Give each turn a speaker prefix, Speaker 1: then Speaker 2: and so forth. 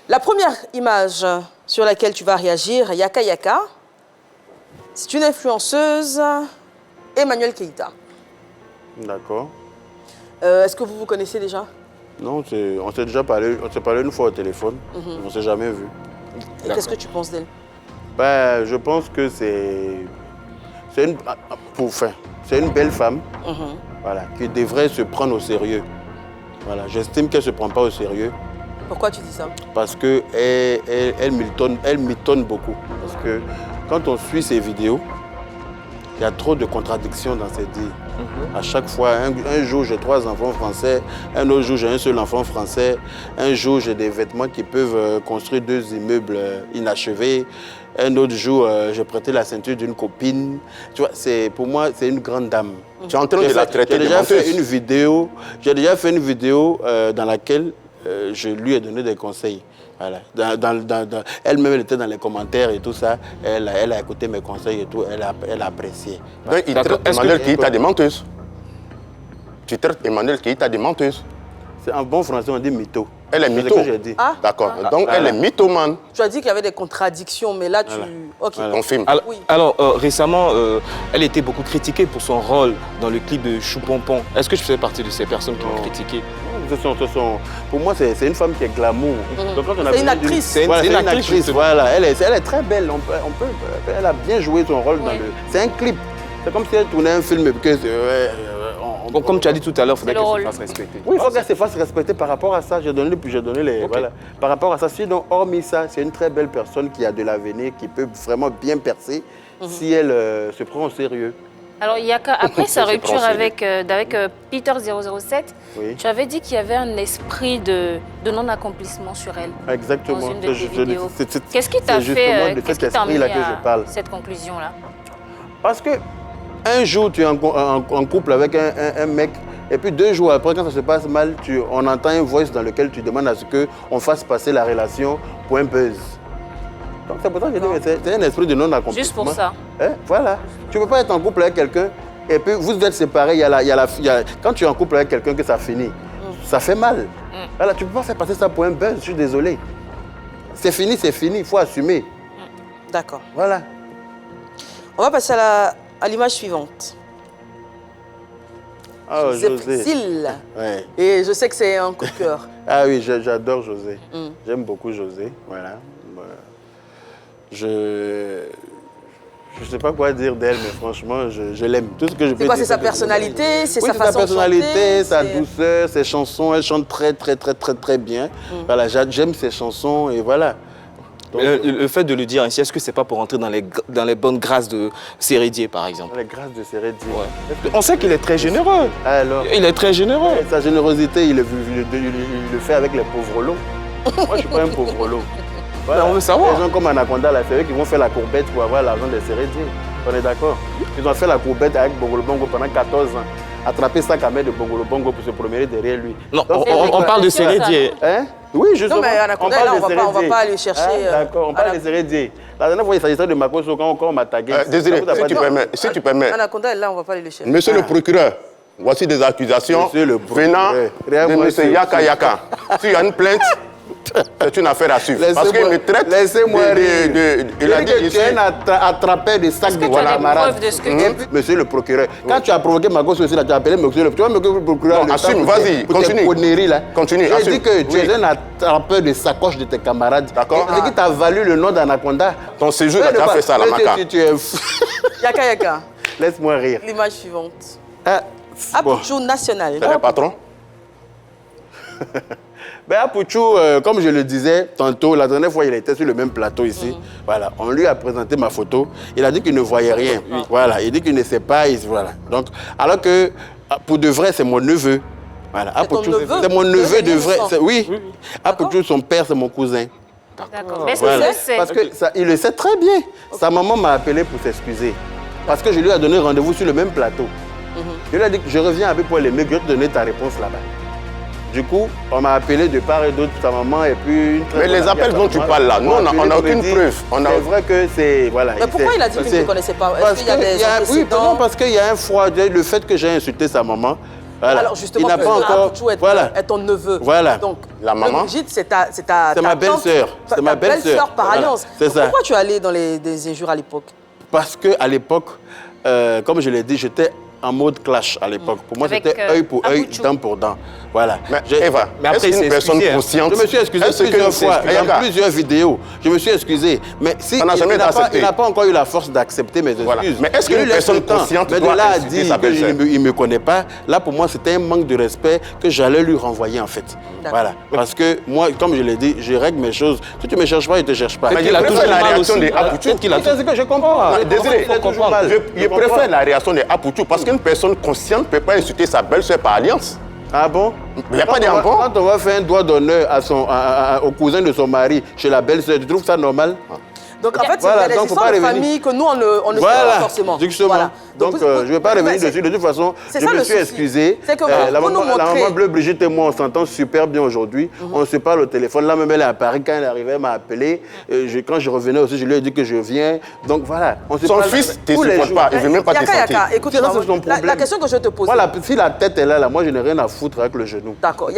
Speaker 1: La première image sur laquelle tu vas réagir, Yaka Yaka, c'est une influenceuse, Emmanuel Keïta.
Speaker 2: D'accord.
Speaker 1: Est-ce que vous vous connaissez déjà?
Speaker 2: Non, on s'est déjà parlé, on s'est parlé une fois au téléphone, on ne s'est jamais vu.
Speaker 1: Et qu'est-ce que tu penses d'elle?
Speaker 2: Ben, je pense que c'est une belle femme, voilà, qui devrait se prendre au sérieux. Voilà, j'estime qu'elle ne se prend pas au sérieux.
Speaker 1: Pourquoi tu dis ça?
Speaker 2: Parce qu'elle mitonne beaucoup. Parce que quand on suit ses vidéos, il y a trop de contradictions dans ses dires. À chaque fois, un jour j'ai 3 enfants français, un autre jour j'ai un seul enfant français, un jour j'ai des vêtements qui peuvent construire 2 immeubles inachevés, un autre jour j'ai prêté la ceinture d'une copine. Tu vois, pour moi, c'est une grande dame.
Speaker 3: Tu es en train de la traiter de menteuse.
Speaker 2: J'ai déjà fait une vidéo dans laquelle je lui ai donné des conseils. Voilà. Elle-même, elle était dans les commentaires et tout ça. Elle a écouté mes conseils et tout. Elle a apprécié.
Speaker 3: Donc, il traite Emmanuel Keïta de menteuse. Tu traites Emmanuel Keïta de menteuse.
Speaker 2: C'est en bon français, on dit mytho.
Speaker 3: Elle est mytho.
Speaker 2: C'est ce que j'ai dit.
Speaker 3: D'accord. Donc, elle est mythomane.
Speaker 1: Tu as dit qu'il y avait des contradictions, mais là, tu...
Speaker 2: Voilà.
Speaker 1: Ok.
Speaker 2: Voilà.
Speaker 3: Confirme.
Speaker 4: Alors, récemment, elle était beaucoup critiquée pour son rôle dans le clip de Choupompon. Est-ce que je faisais partie de ces personnes qui l'ont critiquée?
Speaker 2: Pour moi, c'est une femme qui est glamour.
Speaker 1: C'est une actrice.
Speaker 2: C'est une actrice, voilà. Elle est très belle. Elle a bien joué son rôle dans le... C'est un clip. C'est comme si elle tournait un film.
Speaker 4: Bon, comme tu as dit tout à l'heure, il faudrait qu'elle se fasse respecter.
Speaker 2: Oui, il faut qu'elle se fasse respecter par rapport à ça. J'ai donné les...
Speaker 4: Okay.
Speaker 2: Voilà. Par rapport à ça, sinon, hormis ça, c'est une très belle personne qui a de l'avenir, qui peut vraiment bien percer si elle se prend au sérieux.
Speaker 5: Alors, Yaka, après sa rupture avec Peter 007,
Speaker 2: Oui.
Speaker 5: tu avais dit qu'il y avait un esprit de non-accomplissement sur elle.
Speaker 2: Exactement.
Speaker 5: Dans une de tes vidéos. Qu'est-ce qui t'a fait, qu'est-ce qui t'a amené à cette conclusion-là?
Speaker 2: Parce que un jour, tu es en couple avec un mec, et puis 2 jours après, quand ça se passe mal, on entend une voice dans laquelle tu demandes à ce qu'on fasse passer la relation pour un buzz. Donc c'est pour ça que je dis que c'est un esprit de non-accomplissement.
Speaker 5: Juste pour ça.
Speaker 2: Hein? Voilà. Tu ne peux pas être en couple avec quelqu'un, et puis vous êtes séparés, quand tu es en couple avec quelqu'un que ça finit, ça fait mal. Voilà, tu ne peux pas faire passer ça pour un buzz, je suis désolé. C'est fini, il faut assumer.
Speaker 1: D'accord.
Speaker 2: Voilà.
Speaker 1: On va passer à l'image suivante.
Speaker 2: Oh,
Speaker 1: José
Speaker 2: José.
Speaker 1: Priscille.
Speaker 2: Ouais.
Speaker 1: Et je sais que c'est un coup de cœur.
Speaker 2: Ah oui, j'adore José. J'aime beaucoup José. Voilà. Je ne sais pas quoi dire d'elle, mais franchement, je l'aime. Tout ce que je peux
Speaker 1: C'est quoi,
Speaker 2: dire,
Speaker 1: c'est sa personnalité, c'est
Speaker 2: oui,
Speaker 1: sa façon de chanter,
Speaker 2: sa personnalité, sa
Speaker 1: c'est-
Speaker 2: douceur, ses chansons. Elle chante très bien. Voilà, j'aime ses chansons et voilà. Donc,
Speaker 4: Mais le fait de le dire ainsi, est-ce que c'est pas pour entrer dans les bonnes grâces de Sérédier, par exemple?
Speaker 2: les grâces de Sérédier.
Speaker 4: Ouais. On sait qu'il est très généreux.
Speaker 2: Alors,
Speaker 4: Il est très généreux.
Speaker 2: sa générosité, il le fait avec les pauvres lots. Moi, je ne suis pas un pauvre lot. Voilà.
Speaker 4: Mais on veut savoir.
Speaker 2: Les gens comme Anaconda, là, c'est eux qui vont faire la courbette pour avoir l'argent des Sérédier. On est d'accord? Ils ont fait la courbette avec Bongolo Bongo pendant 14 ans. Attraper 5 camés de Bongolo Bongo pour se promener derrière lui.
Speaker 4: Non,
Speaker 2: Donc,
Speaker 4: on parle de Sérédier.
Speaker 2: Hein? Oui, justement.
Speaker 1: Non, mais Anaconda, là, on va pas aller chercher.
Speaker 2: D'accord, on parle des Sérédier. La dernière fois, il s'agissait de Makoso quand on m'a tagué.
Speaker 3: Désolé, si tu permets.
Speaker 1: Anaconda, là, on va pas aller le chercher.
Speaker 3: Monsieur le procureur, voici des accusations
Speaker 2: Monsieur le
Speaker 3: venant
Speaker 2: procureur.
Speaker 3: de monsieur Yaka Yaka. S'il y a une plainte, c'est une affaire à suivre. Parce qu'il me traite
Speaker 2: Laissez-moi rire.
Speaker 3: il a dit
Speaker 2: que
Speaker 3: ici.
Speaker 2: tu es un attrapeur de sacs de
Speaker 5: tu as des
Speaker 2: camarades.
Speaker 5: preuves de ce que
Speaker 2: Et puis, monsieur le procureur, quand tu as provoqué ma gosse aussi, là, tu as appelé monsieur le procureur.
Speaker 3: Non, assume, vas-y, continue.
Speaker 2: Conneries, là.
Speaker 3: Continue,
Speaker 2: J'ai
Speaker 3: assume.
Speaker 2: dit que tu
Speaker 3: Oui.
Speaker 2: es un attrapeur de sacoches de tes camarades.
Speaker 3: D'accord.
Speaker 2: C'est qui t'a valu le nom d'Anaconda.
Speaker 3: Ton séjour a déjà fait ça, la maca.
Speaker 2: Tu es fou.
Speaker 1: Yaka Yaka,
Speaker 2: Laisse-moi rire.
Speaker 1: l'image suivante.
Speaker 2: Ah, bon.
Speaker 1: Apuchou national.
Speaker 3: C'est le patron.
Speaker 2: Ben Apuchou, comme je le disais tantôt, la dernière fois, il était sur le même plateau ici. Voilà, on lui a présenté ma photo. Il a dit qu'il ne voyait rien. Voilà, il dit qu'il ne sait pas. Voilà. Donc, alors que pour de vrai, c'est mon neveu. Voilà, Apuchou,
Speaker 1: ton neveu?
Speaker 2: c'est mon neveu de vrai.
Speaker 1: sang.
Speaker 2: Oui, Apuchou, son père, c'est mon cousin.
Speaker 5: D'accord. Mais est-ce
Speaker 2: Voilà.
Speaker 5: que c'est...
Speaker 2: Parce que ça, il le sait très bien. Sa maman m'a appelé pour s'excuser. Parce que je lui ai donné rendez-vous sur le même plateau. Je lui ai dit que je reviens avec pour les mecs, je vais te donner ta réponse là-bas. Du coup, on m'a appelé de part et d'autre, sa maman, et puis...
Speaker 3: Mais les appels dont tu parles là, nous, on n'a aucune preuve.
Speaker 2: C'est vrai que c'est... Voilà,
Speaker 1: Mais pourquoi il a dit qu'il ne connaissait pas?
Speaker 2: Parce
Speaker 1: Est-ce qu'il y a des
Speaker 2: oui,
Speaker 1: antécédents?
Speaker 2: non, parce qu'il y a un froid. Le fait que j'ai insulté sa maman, Voilà.
Speaker 1: Alors justement,
Speaker 2: il n'a pas encore...
Speaker 1: est ton neveu.
Speaker 2: Voilà.
Speaker 1: Donc,
Speaker 3: la maman.
Speaker 1: Brigitte, c'est ta
Speaker 2: ma belle-sœur.
Speaker 1: C'est ma belle-sœur par alliance.
Speaker 2: C'est ça.
Speaker 1: Pourquoi tu es allé dans des injures à l'époque?
Speaker 2: Parce qu'à l'époque, comme je l'ai dit, j'étais en mode clash à l'époque. Pour moi, c'était œil pour œil, dent pour dent. Voilà.
Speaker 3: Mais Eva,
Speaker 4: mais après,
Speaker 3: est-ce qu'une personne consciente...
Speaker 2: Je me suis excusé plusieurs fois, dans plusieurs vidéos. Je me suis excusé. Mais si il n'a pas encore eu la force d'accepter mes excuses.
Speaker 3: Voilà. Mais est-ce qu'une personne consciente doit insulter sa belle-sœur?
Speaker 2: Il ne me connaît pas. Là, pour moi, c'était un manque de respect que j'allais lui renvoyer, en fait. Voilà. Parce que moi, comme je l'ai dit, je règle mes choses. Si tu ne me cherches pas, je ne te cherche pas.
Speaker 3: Mais il a toujours la réaction des Apoutou.
Speaker 2: C'est ce que je comprends.
Speaker 3: Désolé, je préfère la réaction des Apoutou parce qu'une personne consciente ne peut pas insulter sa belle-sœur par alliance.
Speaker 2: Ah bon?
Speaker 3: Il n'y a pas d'enfant.
Speaker 2: Quand on va faire un doigt d'honneur au cousin de son mari chez la belle-sœur, tu trouves ça normal?
Speaker 1: Donc en fait, c'est des histoires de famille que nous, on ne sait pas forcément.
Speaker 2: Justement. Voilà. Donc je ne vais pas revenir dessus. De toute façon, je me suis excusé.
Speaker 1: C'est que
Speaker 2: la maman bleue Brigitte et moi, on s'entend super bien aujourd'hui. On se parle au téléphone. Là même, elle est à Paris. Quand elle arrivait, elle m'a appelé. Quand je revenais aussi, je lui ai dit que je viens. Donc voilà.
Speaker 3: Son fils ne te supporte pas. Il ne veut même pas te sentir.
Speaker 1: Écoute, la question que je te pose.
Speaker 2: Voilà, si la tête est là, moi, je n'ai rien à foutre avec le genou.
Speaker 1: D'accord.